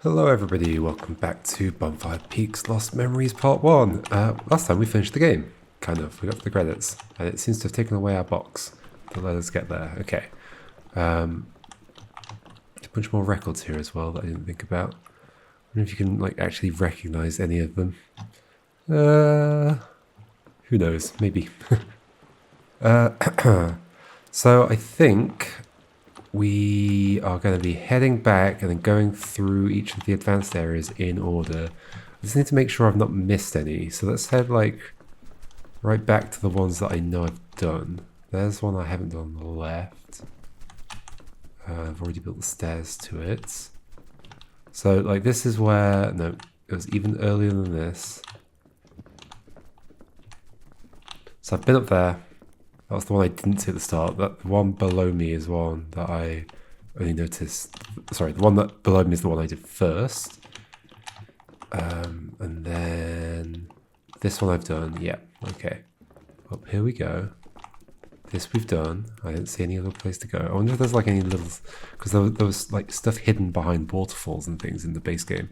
Hello everybody, welcome back to Bonfire Peaks Lost Memories Part 1. Last time we finished the game, kind of. We got to the credits, and it seems to have taken away our box to let us get there. Okay. A bunch more records here as well that I didn't think about. I wonder if you can like actually recognize any of them. Who knows? Maybe. So I think we are going to be heading back and then going through each of the advanced areas in order. I just need to make sure I've not missed any. So let's head like right back to the ones that I know I've done. There's one I haven't done on the left. I've already built the stairs to it. So like this is where, no, it was even earlier than this. So I've been up there. That was the one I didn't see at the start. That the one below me is one that I only noticed. Sorry, the one that below me is the one I did first. And then this one I've done. Yeah, okay. Up here we go. This we've done. I didn't see any other place to go. I wonder if there's like any little... Because there was like stuff hidden behind waterfalls and things in the base game.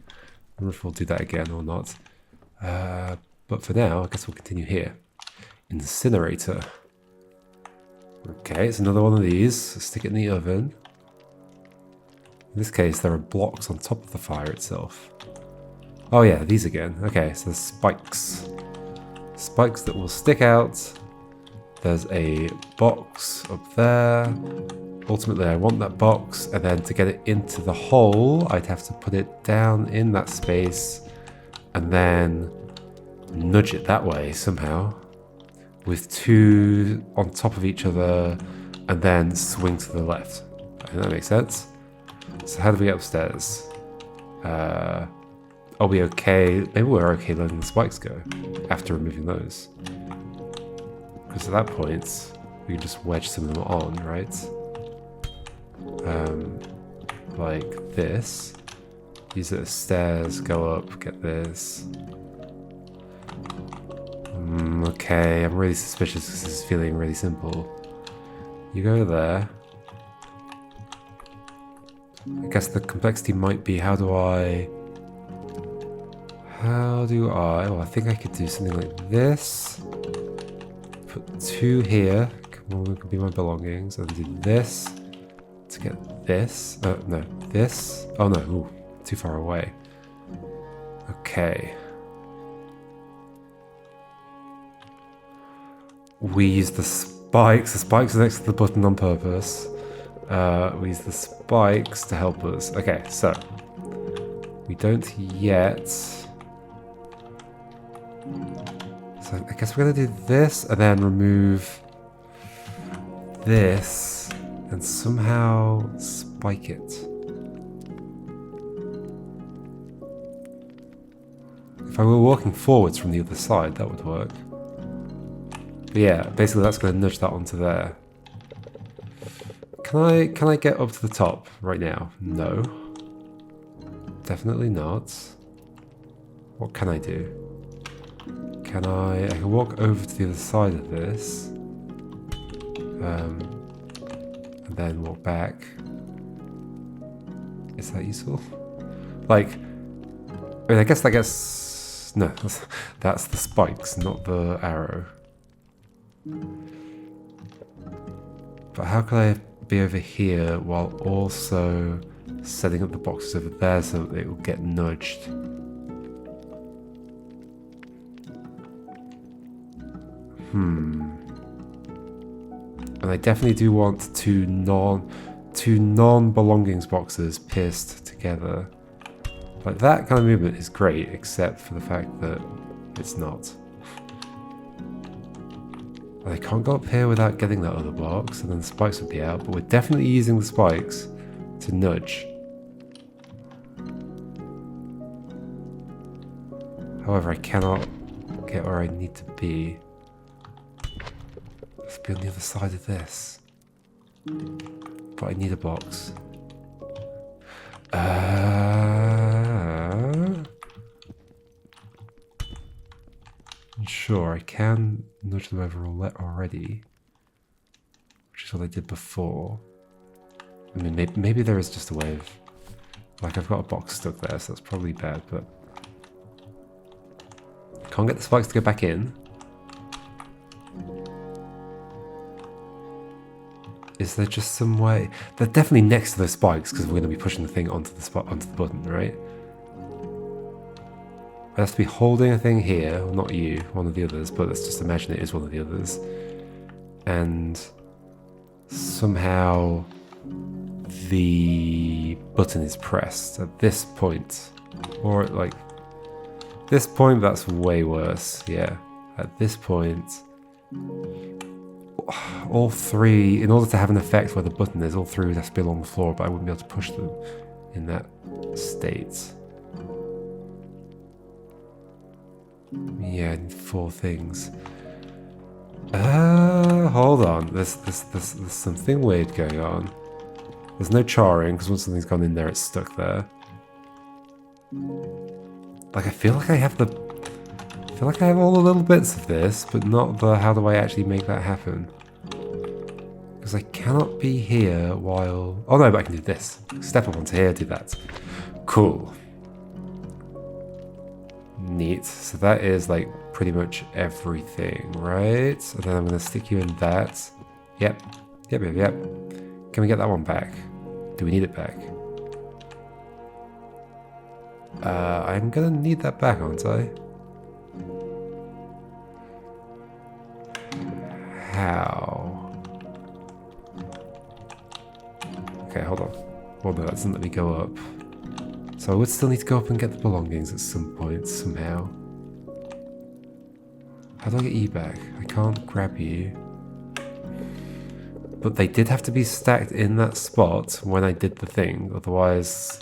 I wonder if we'll do that again or not. But for now, I guess we'll continue here. Incinerator. Okay, it's another one of these. Stick it in the oven. In this case, there are blocks on top of the fire itself. Oh yeah, these again. Okay, so there's spikes. Spikes that will stick out. There's a box up there. Ultimately, I want that box, and then to get it into the hole, I'd have to put it down in that space, and then nudge it that way somehow. With two on top of each other, and then swing to the left. I think that makes sense. So how do we get upstairs? Are we okay? Maybe we're okay letting the spikes go after removing those. Because at that point, we can just wedge some of them on, right? Like this. Use it as stairs, go up, get this. Okay, I'm really suspicious because this is feeling really simple. You go there. I guess the complexity might be how do I... Well, I think I could do something like this. Put two here. Could be my belongings. And do this to get this. No, this. Oh no, ooh, too far away. Okay. We use the spikes. The spikes are next to the button on purpose. We use the spikes to help us. Okay, so we don't yet. So I guess we're gonna do this and then remove this and somehow spike it. If I were walking forwards from the other side, that would work. But yeah, basically that's going to nudge that onto there. Can I get up to the top right now? No. Definitely not. What can I do? I can walk over to the other side of this. And then walk back. Is that useful? Like, I mean, I guess that gets... No, that's the spikes, not the arrow. But how can I be over here while also setting up the boxes over there so that it will get nudged? And I definitely do want two non-belongings boxes pierced together. Like that kind of movement is great, except for the fact that it's not. I can't go up here without getting that other box, and then the spikes would be out, but we're definitely using the spikes to nudge. However, I cannot get where I need to be. Let's be on the other side of this. But I need a box. Sure, I can nudge them over already, which is what I did before. I mean, maybe there is just a way Like, I've got a box stuck there, so that's probably bad, but... Can't get the spikes to go back in. Is there just some way? They're definitely next to those spikes, because we're going to be pushing the thing onto the button, right? I have to be holding a thing here, well, not you, one of the others, but let's just imagine it is one of the others. And somehow the button is pressed at this point. Or at like this point, that's way worse, yeah. At this point, all three, in order to have an effect where the button is, all three would have to be along the floor, but I wouldn't be able to push them in that state. Yeah, I need 4 things. Hold on. There's something weird going on. There's no charring, because once something's gone in there, it's stuck there. Like, I feel like I have all the little bits of this, but not the how do I actually make that happen. Because I cannot be here while... Oh no, but I can do this. Step up onto here, do that. Cool. Neat. So that is like pretty much everything, right? And then I'm going to stick you in that. Yep. Yep. Can we get that one back? Do we need it back? I'm going to need that back, aren't I? How? Okay, hold on. Well, no, that doesn't let me go up. So I would still need to go up and get the belongings at some point, somehow. How do I get you back? I can't grab you. But they did have to be stacked in that spot when I did the thing, otherwise...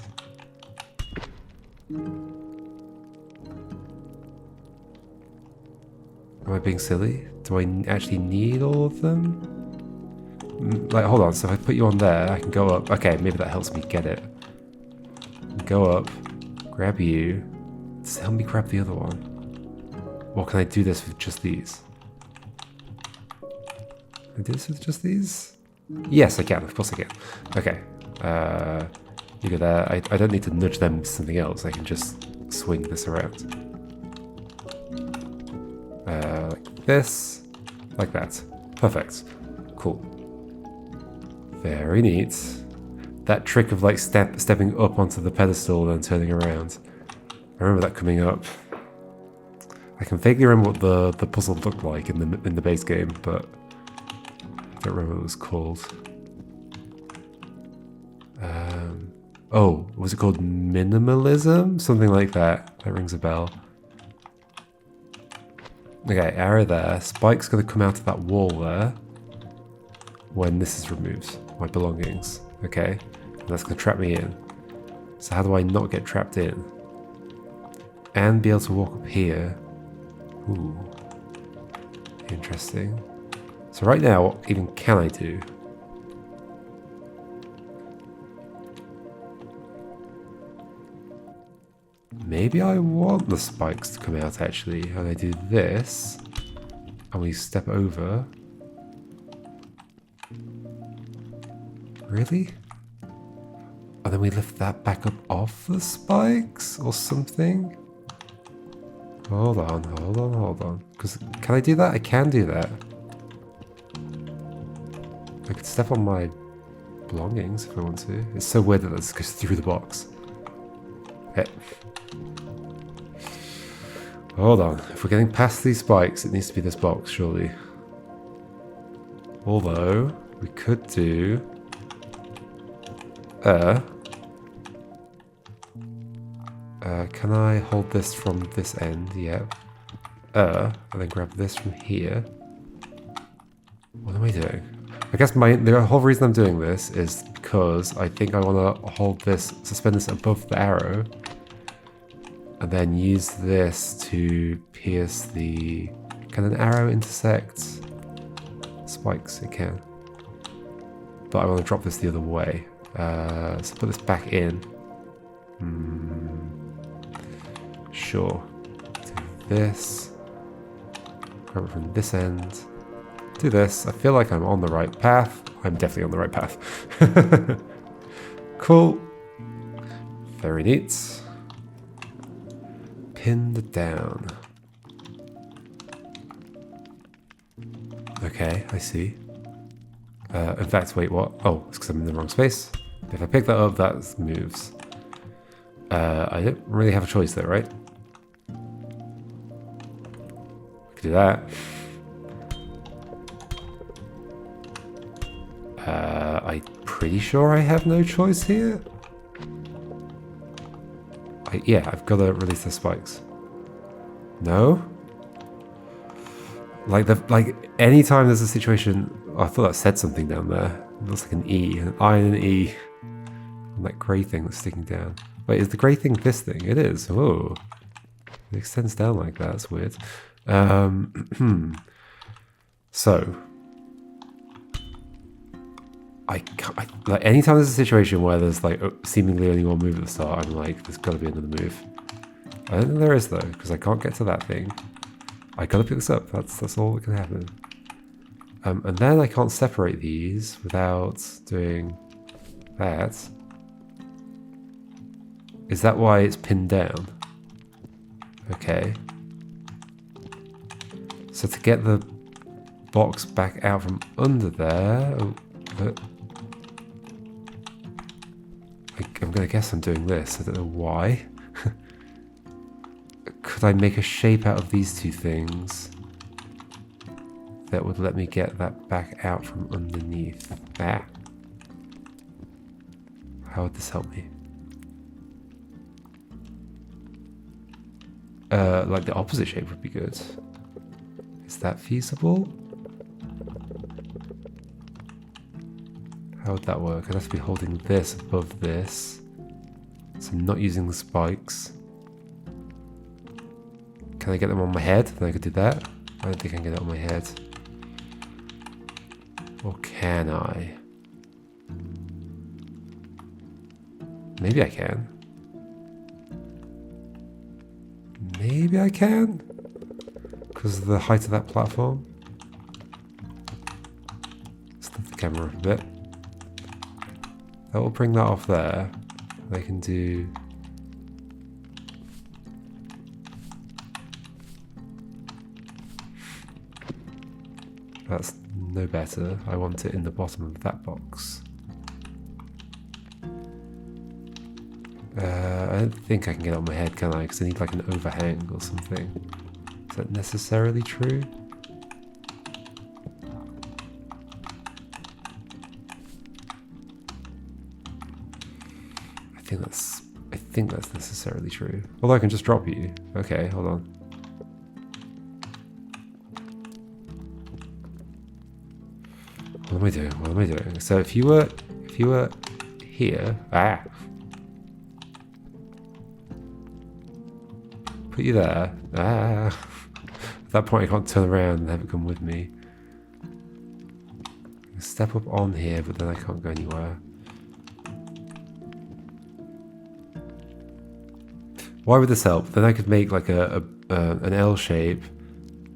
Am I being silly? Do I actually need all of them? Like, hold on, so if I put you on there, I can go up. Okay, maybe that helps me get it. Go up, grab you. Just help me grab the other one. Or can I do this with just these? Can I do this with just these? Yes, I can. Of course I can. Okay. You go there. I don't need to nudge them with something else. I can just swing this around. Like this. Like that. Perfect. Cool. Very neat. That trick of like stepping up onto the pedestal and then turning around. I remember that coming up. I can vaguely remember what the puzzle looked like in the base game, but I don't remember what it was called. Oh, was it called minimalism? Something like that. That rings a bell. Okay, arrow there. Spike's gonna come out of that wall there when this is removed. My belongings. Okay, and that's gonna trap me in. So how do I not get trapped in? And be able to walk up here. Ooh. Interesting. So right now, what even can I do? Maybe I want the spikes to come out actually, and I do this, and we step over. Really? And then we lift that back up off the spikes or something? Hold on. Because can I do that? I can do that. I could step on my belongings if I want to. It's so weird that this goes through the box. Okay. Hold on. If we're getting past these spikes, it needs to be this box, surely. Although, we could do... can I hold this from this end? Yeah. And then grab this from here. What am I doing? I guess the whole reason I'm doing this is because I think I want to hold this, suspend this above the arrow, and then use this to pierce the... Can an arrow intersect spikes? It can. But I want to drop this the other way. So put this back in. Sure. Do this. Grab it from this end. Do this. I feel like I'm on the right path. I'm definitely on the right path. Cool. Very neat. Pinned down. Okay, I see. In fact, wait, what? Oh, it's because I'm in the wrong space. If I pick that up, that moves. I don't really have a choice though, right? I could do that. I'm pretty sure I have no choice here. Yeah, I've got to release the spikes. No? Like anytime there's a situation, oh, I thought that said something down there. It looks like an E, an I and an E. And that grey thing that's sticking down. Wait, is the grey thing this thing? It is. Oh, it extends down like that. That's weird. So, like anytime there's a situation where there's like seemingly only one move at the start, I'm like, there's got to be another move. I don't think there is though, because I can't get to that thing. I gotta pick this up. That's all that can happen. And then I can't separate these without doing that. Is that why it's pinned down? Okay. So to get the box back out from under there, I'm gonna guess I'm doing this. I don't know why. Could I make a shape out of these two things that would let me get that back out from underneath? Ah. How would this help me? Like the opposite shape would be good. Is that feasible? How would that work? I'd have to be holding this above this. So I'm not using the spikes. Can I get them on my head? Then I could do that. I don't think I can get it on my head. Or can I? Maybe I can. Maybe I can? Because of the height of that platform. Let's lift the camera up a bit. That will bring that off there. I can do... That's no better. I want it in the bottom of that box. I don't think I can get it on my head, can I? Because I need like an overhang or something. Is that necessarily true? I think that's necessarily true. Although I can just drop you. Okay, hold on. What am I doing? What am I doing? So if you were here, put you there. At that point I can't turn around and have it come with me. I can step up on here, but then I can't go anywhere. Why would this help? Then I could make like an L shape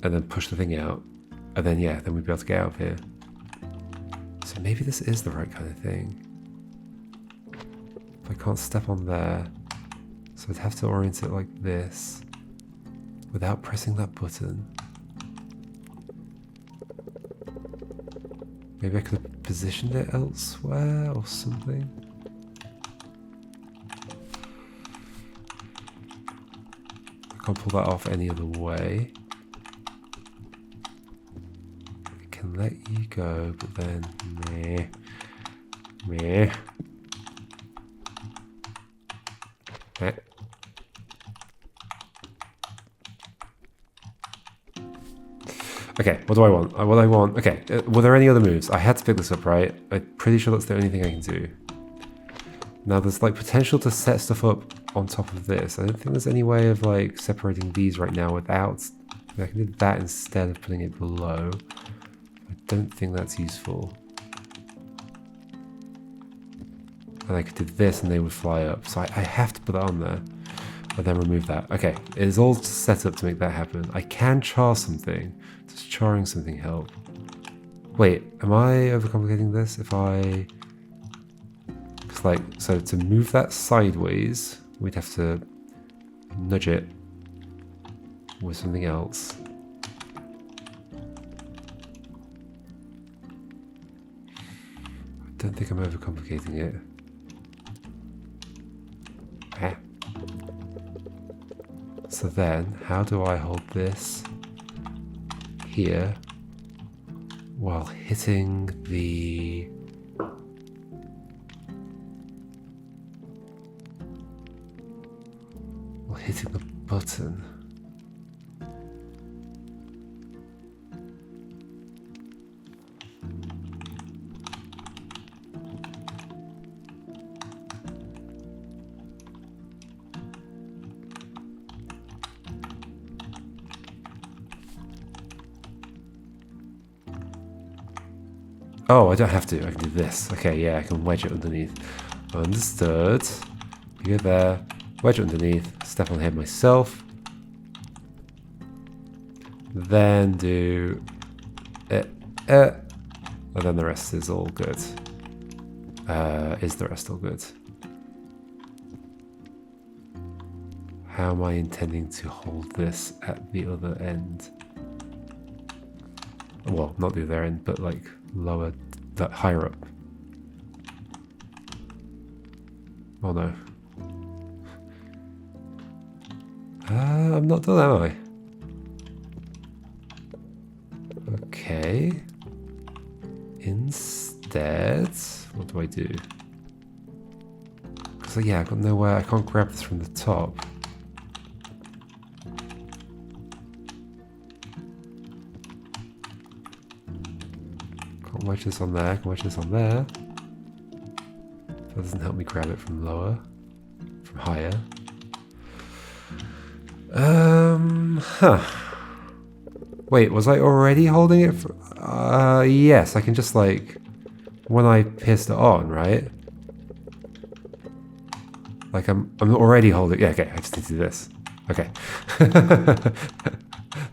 and then push the thing out. And then yeah, then we'd be able to get out of here. So maybe this is the right kind of thing. If I can't step on there. So I'd have to orient it like this without pressing that button. Maybe I could have positioned it elsewhere or something. I can't pull that off any other way. I can let you go, but then meh. Okay, what do I want? Okay, were there any other moves? I had to pick this up, right? I'm pretty sure that's the only thing I can do. Now there's like potential to set stuff up on top of this. I don't think there's any way of like separating these right now without... I can do that instead of putting it below. I don't think that's useful. And I could do this and they would fly up. So I have to put that on there. And then remove that. Okay, it is all set up to make that happen. I can char something. Does charring something help? Wait, am I overcomplicating this? If I... Because like, so to move that sideways, we'd have to nudge it with something else. I don't think I'm overcomplicating it. Ah. So then, how do I hold this here while hitting the... while hitting the button? Oh, I don't have to. I can do this. Okay, yeah, I can wedge it underneath. Understood. You go there. Wedge it underneath. Step on here myself. Then do it. And then the rest is all good. Is the rest all good? How am I intending to hold this at the other end? Well, not the other end, but like lower, that higher up. Oh no. I'm not done, am I? Okay. Instead, what do I do? Because yeah, I've got nowhere, I can't grab this from the top. Can't wedge this on there, can wedge this on there. That doesn't help me grab it from lower, from higher. Wait, was I already holding it? Yes, I can just like, when I pierced it on, right? Like I'm already holding, yeah, okay, I just need to do this. Okay.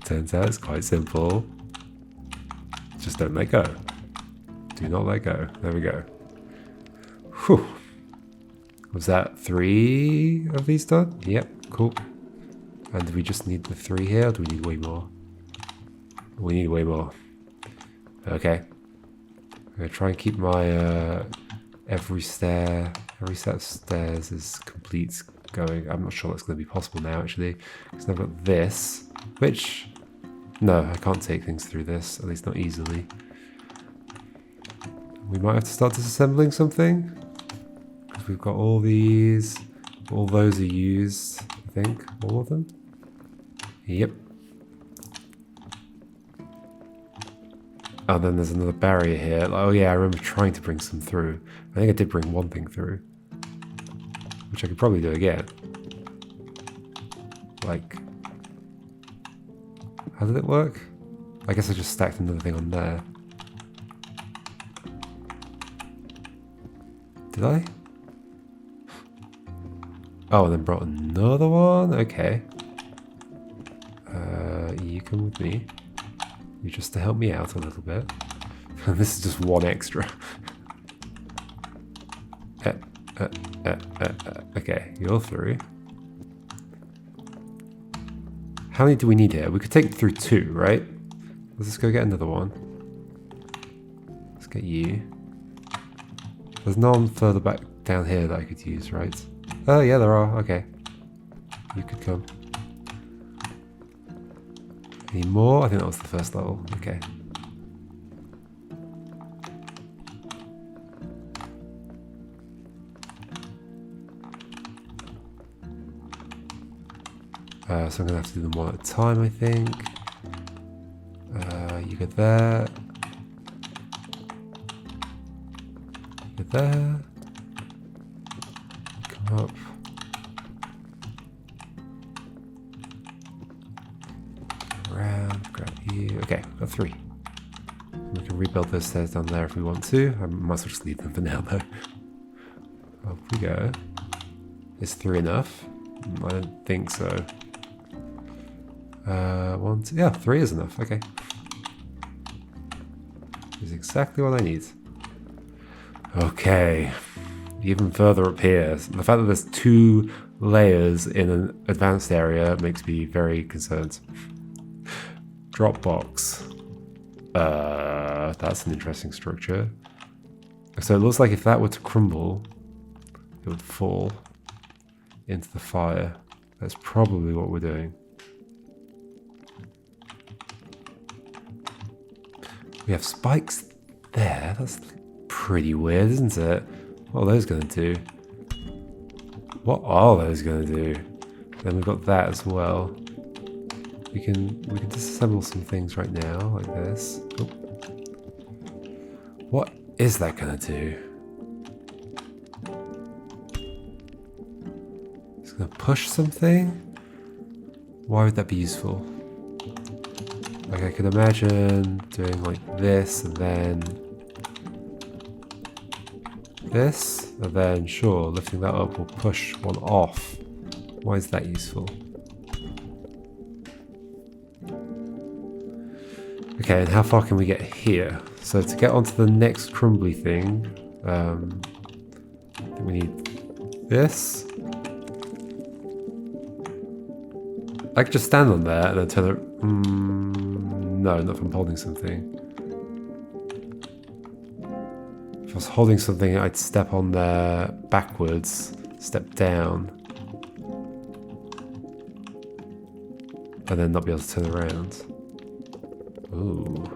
Turns out it's quite simple. Just don't let go. Do not let go. There we go. Whew. Was that 3 of these done? Yep, cool. And do we just need the 3 here, or do we need way more? We need way more. Okay. I'm gonna try and keep my every set of stairs is complete going. I'm not sure that's gonna be possible now actually. Because I've got this, which no, I can't take things through this, at least not easily. We might have to start disassembling something. Because we've got all these, all those are used, I think, all of them. Yep. Oh, then there's another barrier here. Oh yeah, I remember trying to bring some through. I think I did bring one thing through. Which I could probably do again. Like... how did it work? I guess I just stacked another thing on there. Did I? Oh, and then brought another one? Okay. You come with me. You just to help me out a little bit. This is just one extra. Okay, you're through. How many do we need here? We could take it through 2, right? Let's just go get another one. Let's get you. There's none further back down here that I could use, right? Oh yeah, there are. Okay. You could come. Any more? I think that was the first level. Okay. So I'm going to have to do them one at a time, I think. You go there. You go there. Come up. Around, grab you. Okay, got 3. We can rebuild those stairs down there if we want to. I might as well just leave them for now though. Up we go. Is 3 enough? I don't think so. 1, 2, yeah, 3 is enough, okay. Is exactly what I need. Okay. even further up here. The fact that there's 2 layers in an advanced area makes me very concerned. Dropbox. That's an interesting structure. So it looks like if that were to crumble, it would fall into the fire. That's probably what we're doing. We have spikes there. That's pretty weird, isn't it? What are those going to do? What are those going to do? Then we've got that as well. We can disassemble some things right now, like this. Oh. What is that going to do? It's going to push something? Why would that be useful? Like I could imagine doing like this and then this, and then sure, lifting that up will push one off. Why is that useful? Okay, and how far can we get here? So to get onto the next crumbly thing, I think we need this. I could just stand on there and then turn it. No, not if I'm holding something. If I was holding something, I'd step on there backwards, step down, and then not be able to turn around. Ooh.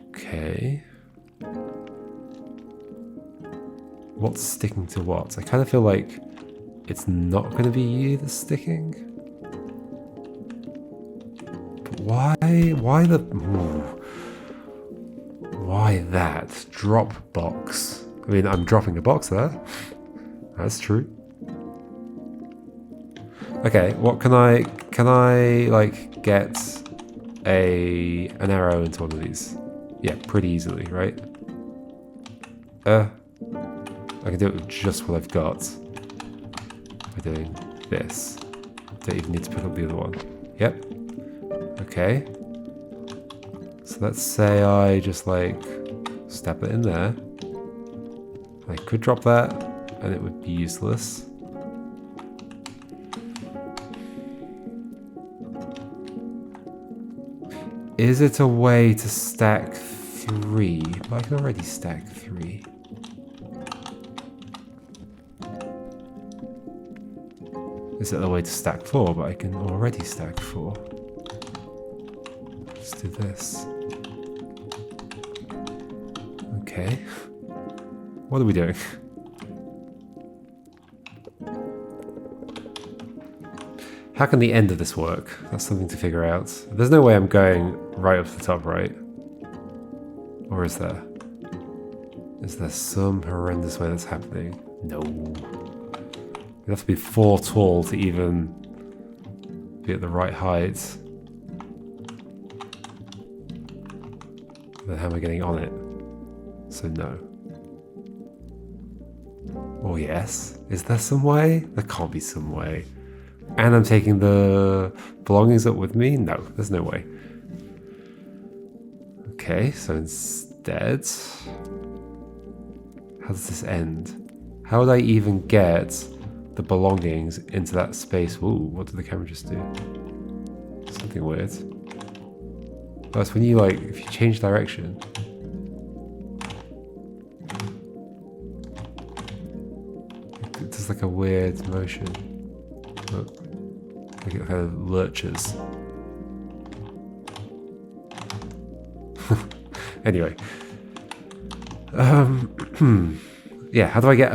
Okay. What's sticking to what? I kind of feel like it's not going to be you that's sticking. But why the... Ooh. Why that? Drop box. I mean, I'm dropping a box there. That's true. Okay, what can I like get an arrow into one of these? Yeah, pretty easily, right? I can do it with just what I've got by doing this. Don't even need to pick up the other one. Yep. Okay. So let's say I just like step it in there. I could drop that and it would be useless. Is it a way to stack 3? But I can already stack 3. Is it a way to stack 4? But I can already stack 4. Let's do this. Okay. What are we doing? How can the end of this work? That's something to figure out. There's no way I'm going right up to the top, right? Or is there? Is there some horrendous way that's happening? No. You have to be 4 tall to even be at the right height. Then how am I getting on it? So no. Oh yes. Is there some way? There can't be some way. And I'm taking the belongings up with me? No, there's no way. Okay, so instead... How does this end? How would I even get the belongings into that space? Ooh, what did the camera just do? Something weird. That's when you like, if you change direction. It does like a weird motion. Look. Like it kind of lurches. Anyway. Yeah, how do I get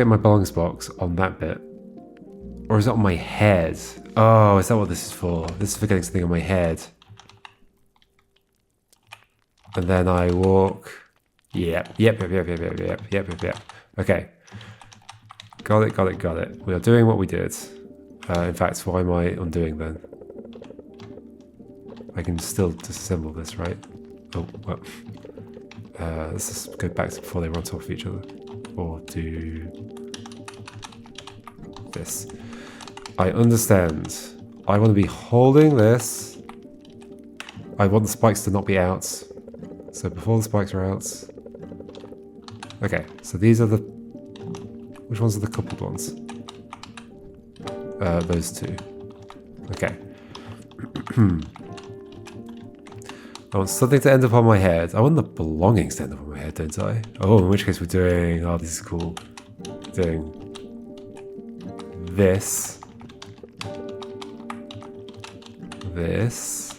my belongings box on that bit? Or is it on my head? Oh, is that what this is for? This is for getting something on my head. And then I walk. Yep. Okay. Got it. We are doing what we did. In fact, why am I undoing then? I can still disassemble this, right? Oh, well. Let's just go back to before they run on top of each other. Or do this. I understand. I want to be holding this. I want the spikes to not be out. So before the spikes are out, Okay, so these are the... Which ones are the coupled ones? Those two. Okay. I want something to end up on my head. I want the belongings to end up on my head, don't I? Oh, in which case we're doing... Oh, this is cool. Doing this. This.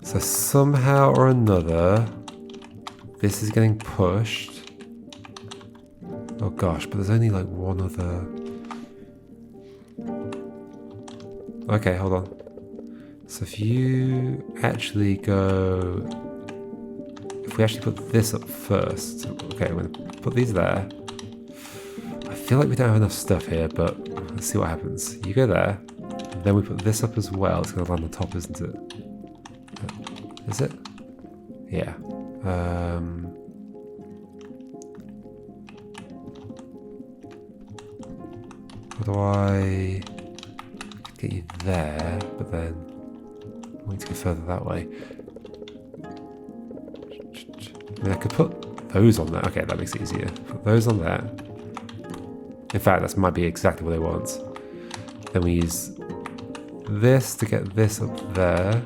So somehow or another, this is getting pushed. Oh gosh, but there's only like one other... Okay, hold on. So if you actually go... If we actually put this up first... Okay, I'm going to put these there. I feel like we don't have enough stuff here, but let's see what happens. You go there, then we put this up as well. It's going to land on top, isn't it? Is it? Yeah. How do I get you there, but then I need to go further that way? I mean, I could put those on there. Okay, that makes it easier. Put those on there. In fact, that might be exactly what I want. Then we use this to get this up there.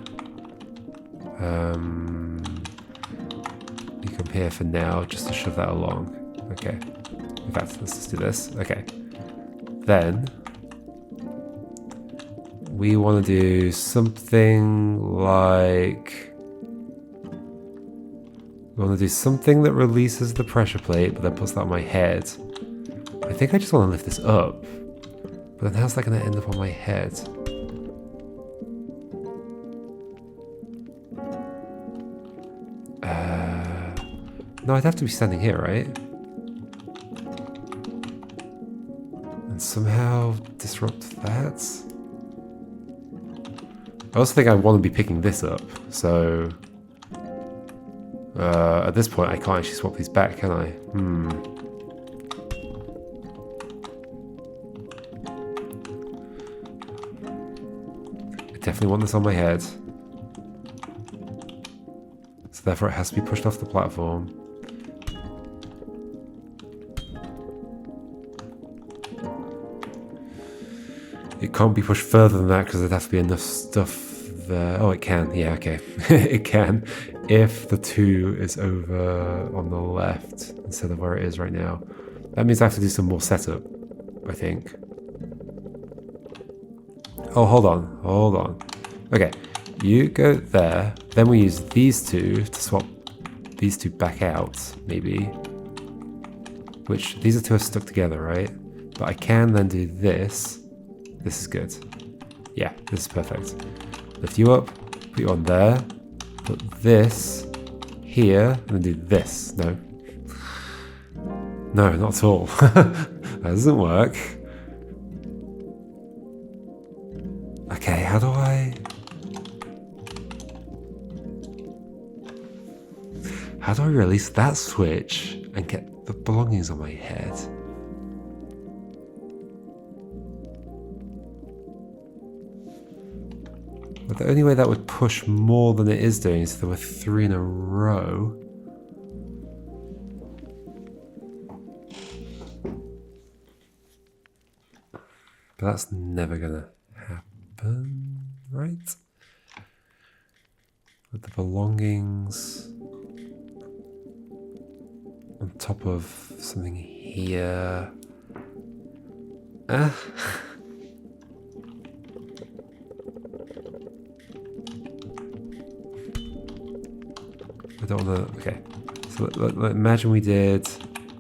You come here for now, just to shove that along. Okay. In fact, let's just do this. Okay. Then we want to do something like... We want to do something that releases the pressure plate, but then puts that on my head. I think I just want to lift this up. But then how's that going to end up on my head? No, I'd have to be standing here, right? And somehow disrupt that? I also think I want to be picking this up, so... at this point, I can't actually swap these back, can I? I definitely want this on my head. So therefore it has to be pushed off the platform. It can't be pushed further than that because there'd have to be enough stuff there. Oh, it can. Yeah, okay. It can. If the 2 is over on the left instead of where it is right now. That means I have to do some more setup, I think. Oh, hold on. Hold on. Okay. You go there. Then we use these 2 to swap these 2 back out, maybe. Which, these are 2 are stuck together, right? But I can then do this. This is good. Yeah, this is perfect. Lift you up, put you on there, put this here, and then do this. No. No, not at all. That doesn't work. Okay, how do I... How do I release that switch and get the belongings on my head? But the only way that would push more than it is doing is if there were 3 in a row. But that's never gonna happen, right? With the belongings on top of something here. I don't want to... Okay. So imagine we did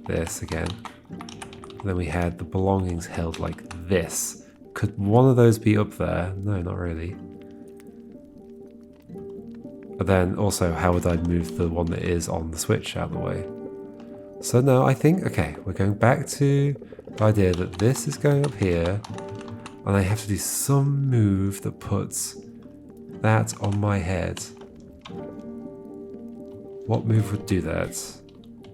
this again. And then we had the belongings held like this. Could one of those be up there? No, not really. But then also, how would I move the one that is on the switch out of the way? So no, I think... Okay, we're going back to the idea that this is going up here. And I have to do some move that puts that on my head. What move would do that?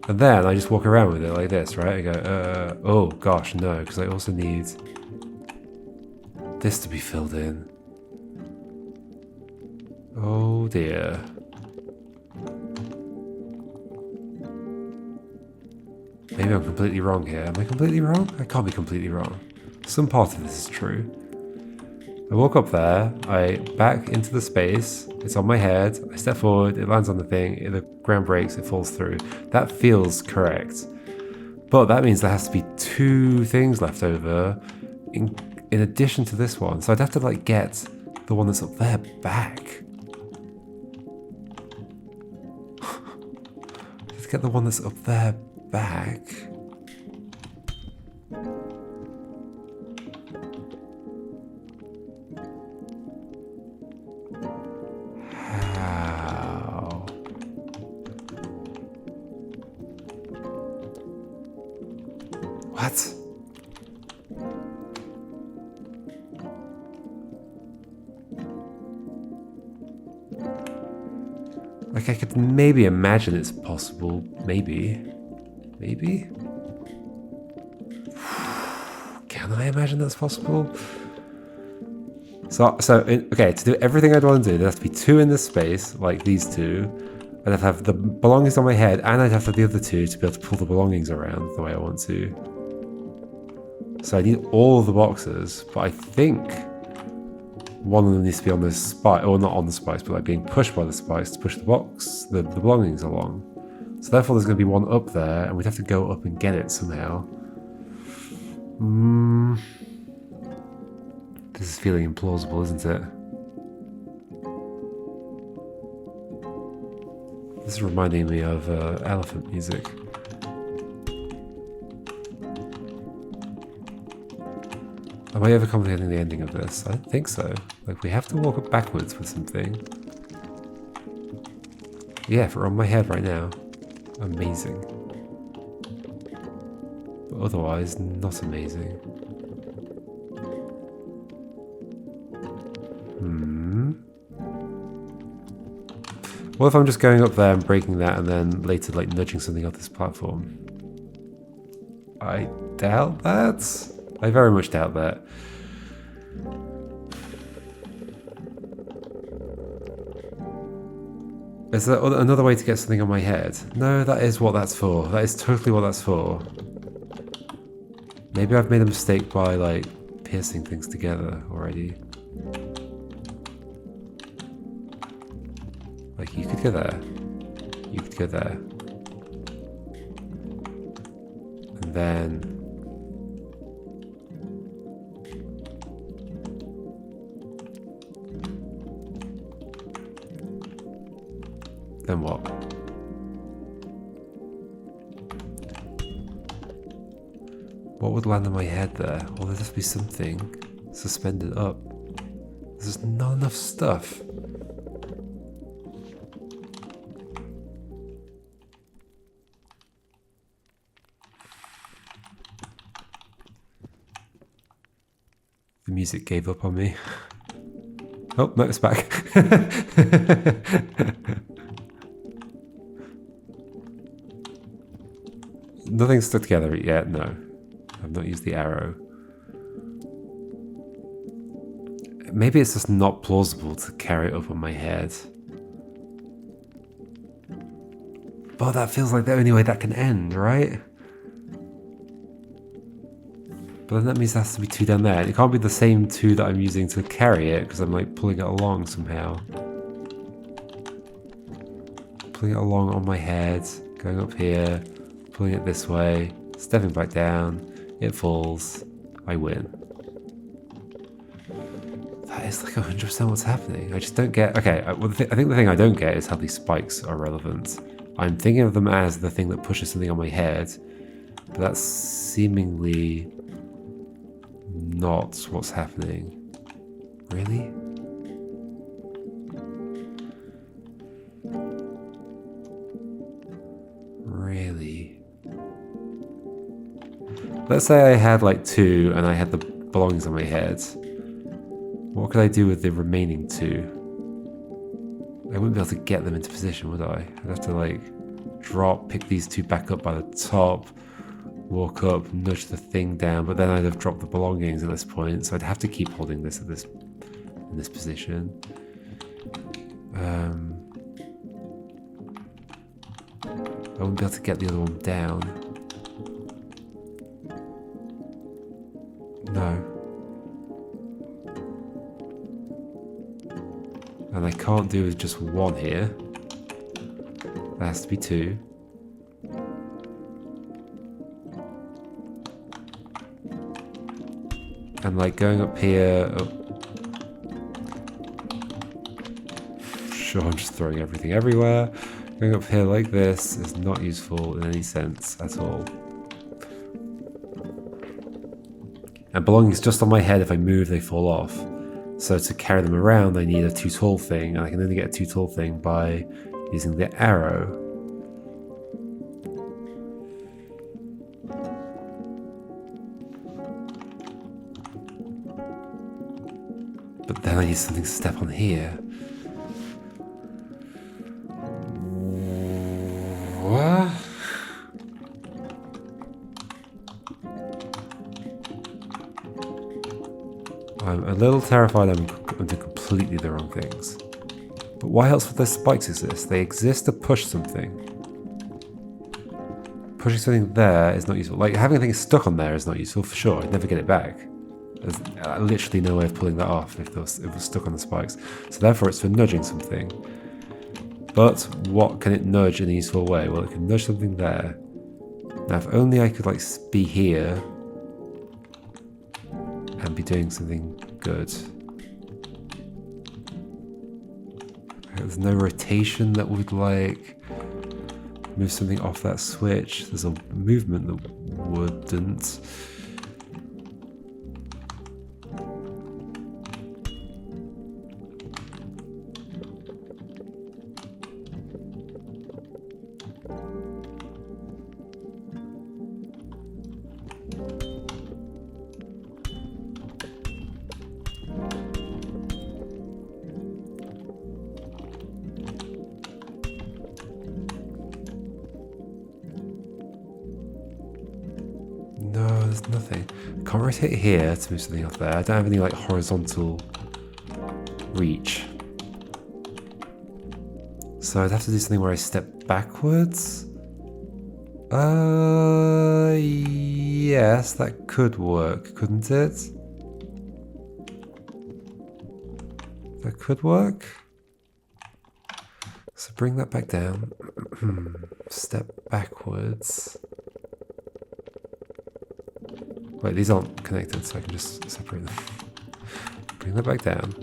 And then I just walk around with it like this, right? I go, oh gosh, no, because I also need this to be filled in. Oh dear. Maybe I'm completely wrong here. Am I completely wrong? I can't be completely wrong. Some part of this is true. I walk up there, I back into the space, it's on my head, I step forward, it lands on the thing, the ground breaks, it falls through. That feels correct. But that means there has to be 2 things left over in addition to this one. So I'd have to like get the one that's up there back. Let's get the one that's up there back. How? What? Like, I could maybe imagine it's possible. Maybe. Maybe? Can I imagine that's possible? Okay, to do everything I'd want to do, there has to be 2 in this space, like these 2. I'd have to have the belongings on my head, and I'd have to have the other 2 to be able to pull the belongings around the way I want to. So I need all of the boxes, but I think one of them needs to be on the spike, or not on the spikes, but like being pushed by the spikes to push the the belongings along. So therefore there's going to be one up there, and we'd have to go up and get it somehow. This is feeling implausible, isn't it? This is reminding me of elephant music. Am I overcomplicating the ending of this? I don't think so. Like, we have to walk up backwards with something. Yeah, if we're on my head right now. Amazing. But otherwise, not amazing. What if I'm just going up there and breaking that and then later like nudging something off this platform? I doubt that. I very much doubt that. Is there another way to get something on my head? No, that is what that's for. That is totally what that's for. Maybe I've made a mistake by like piercing things together already. Like, you could go there. You could go there. And then... then what? What would land on my head there? Well, there has to be something suspended up. There's not enough stuff. The music gave up on me. Oh, no, it's back. Nothing's stuck together yet, no. I've not used the arrow. Maybe it's just not plausible to carry it up on my head. But that feels like the only way that can end, right? But then that means there has to be 2 down there. It can't be the same 2 that I'm using to carry it, because I'm like pulling it along somehow. Pulling it along on my head, going up here, pulling it this way, stepping back down, it falls, I win. That is like 100% what's happening. I just don't get... Okay, I think the thing I don't get is how these spikes are relevant. I'm thinking of them as the thing that pushes something on my head, but that's seemingly... not what's happening. Really? Really? Let's say I had like 2 and I had the belongings on my head. What could I do with the remaining 2? I wouldn't be able to get them into position, would I? I'd have to like drop, pick these 2 back up by the top, walk up, nudge the thing down, but then I'd have dropped the belongings at this point, so I'd have to keep holding this in this position. I wouldn't be able to get the other one down. No. And I can't do just one here. There has to be two. And like going up here... Oh. Sure, I'm just throwing everything everywhere. Going up here like this is not useful in any sense at all. And belongings just on my head, if I move, they fall off. So to carry them around, I need a too tall thing, and I can only get a too tall thing by using the arrow. But then I need something to step on here. What? I'm a little terrified I'm doing completely the wrong things. But why else would those spikes exist? They exist to push something. Pushing something there is not useful. Like, having a thing stuck on there is not useful for sure. I'd never get it back. There's literally no way of pulling that off if it was stuck on the spikes. So therefore it's for nudging something. But what can it nudge in a useful way? Well, it can nudge something there. Now if only I could like be here and be doing something good. There's no rotation that would like move something off that switch. There's a movement that wouldn't. No, there's nothing. I can't rotate here to move something off there. I don't have any like horizontal reach. So I'd have to do something where I step backwards. Yes, that could work, couldn't it? That could work. So bring that back down. Step backwards. Wait, these aren't connected, so I can just separate them. Bring that back down.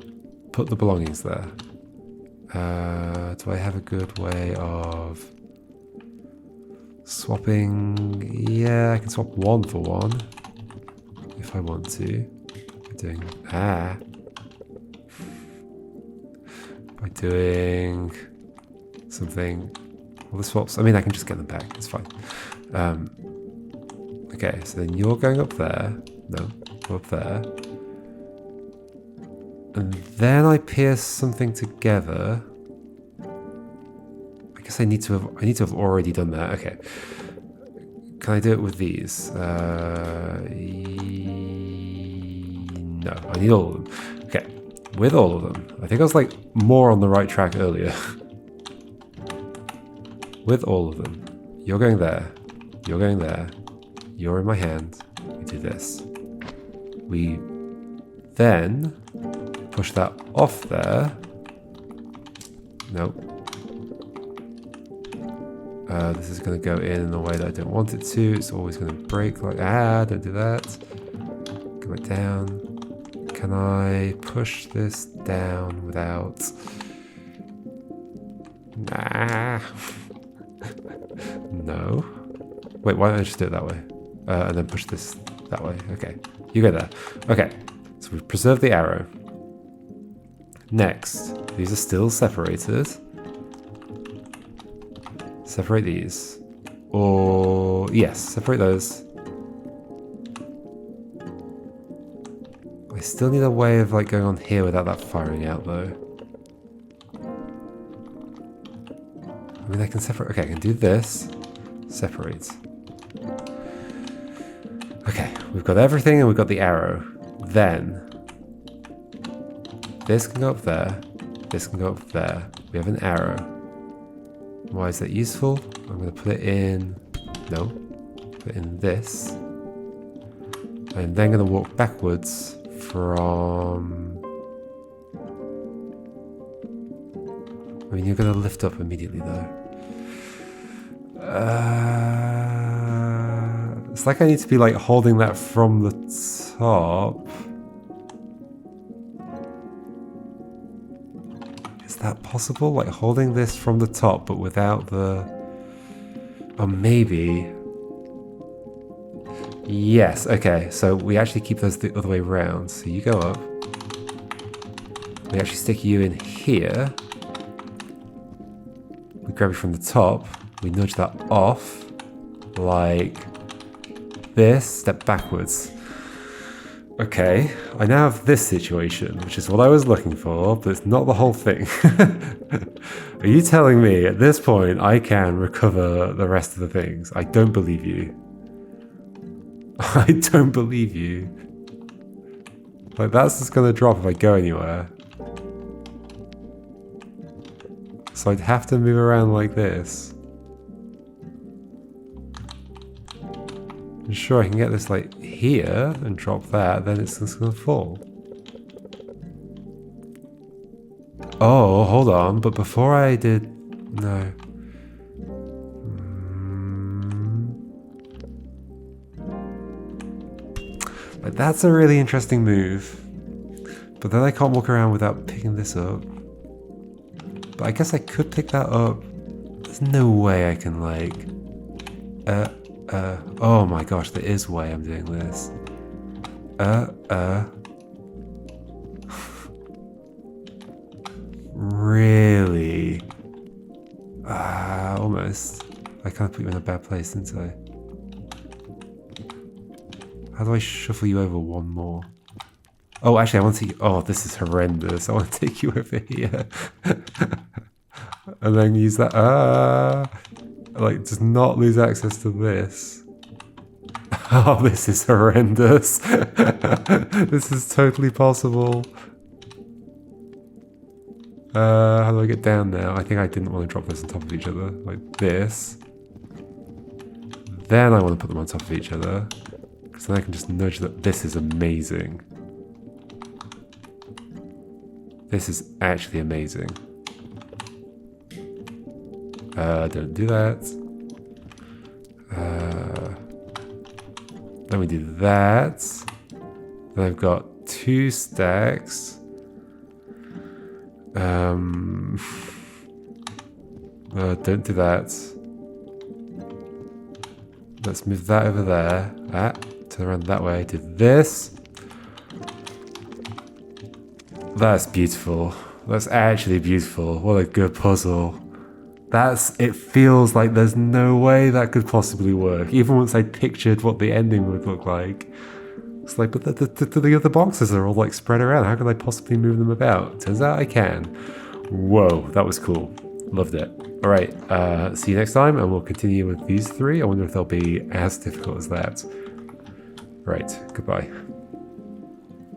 Put the belongings there. Do I have a good way of swapping? Yeah, I can swap one for one if I want to. By doing by doing something. Well, the swaps. I mean, I can just get them back. It's fine. Okay, so then you're going up there. No, go up there. And then I pierce something together. I guess I need to have already done that. Okay. Can I do it with these? No, I need all of them. Okay, with all of them. I think I was like more on the right track earlier. With all of them. You're going there. You're going there. You're in my hand. We do this. We then push that off there. Nope. This is going to go in a way that I don't want it to. It's always going to break like, don't do that. Go back down. Can I push this down without... Nah. No. Wait, why don't I just do it that way? And then push this that way. Okay. You go there. Okay. So we've preserved the arrow. Next. These are still separated. Separate these. Or... yes, separate those. I still need a way of like going on here without that firing out though. I mean, I can separate... okay, I can do this. Separate. Okay, we've got everything and we've got the arrow. Then... this can go up there. This can go up there. We have an arrow. Why is that useful? I'm going to put it in... no. Put it in this. I'm then going to walk backwards from... I mean, you're going to lift up immediately, though. It's like I need to be, like, holding that from the top. Is that possible? Like, holding this from the top, but without the... Oh, maybe... Yes, okay, so we actually keep those the other way around. So you go up. We actually stick you in here. We grab you from the top. We nudge that off. Like this. Step backwards. Okay, I now have this situation, which is what I was looking for, but it's not the whole thing. Are you telling me at this point I can recover the rest of the things? I don't believe you. I don't believe you. Like, that's just gonna drop if I go anywhere. So I'd have to move around like this. I'm sure I can get this, like, here and drop that, then it's just gonna fall. Oh, hold on, but before I did... No. Like, that's a really interesting move. But then I can't walk around without picking this up. But I guess I could pick that up. There's no way I can, like... Oh my gosh, there is a way I'm doing this. Really? Almost. I kind of put you in a bad place, didn't I? How do I shuffle you over one more? Oh, actually, I want to... Oh, this is horrendous. I want to take you over here. And then use that... Like, just not lose access to this. Oh, this is horrendous. This is totally possible. How do I get down now? I think I didn't want to drop this on top of each other. Like this. Then I want to put them on top of each other. Because then I can just nudge that. This is amazing. This is actually amazing. Don't do that. Then we do that. Then I've got 2 stacks. Don't do that. Let's move that over there. Turn around that way. Do this. That's beautiful. That's actually beautiful. What a good puzzle. It feels like there's no way that could possibly work. Even once I pictured what the ending would look like. It's like, but the other boxes are all like spread around. How can I possibly move them about? Turns out I can. Whoa, that was cool. Loved it. All right, see you next time, and we'll continue with these 3. I wonder if they'll be as difficult as that. Right, goodbye.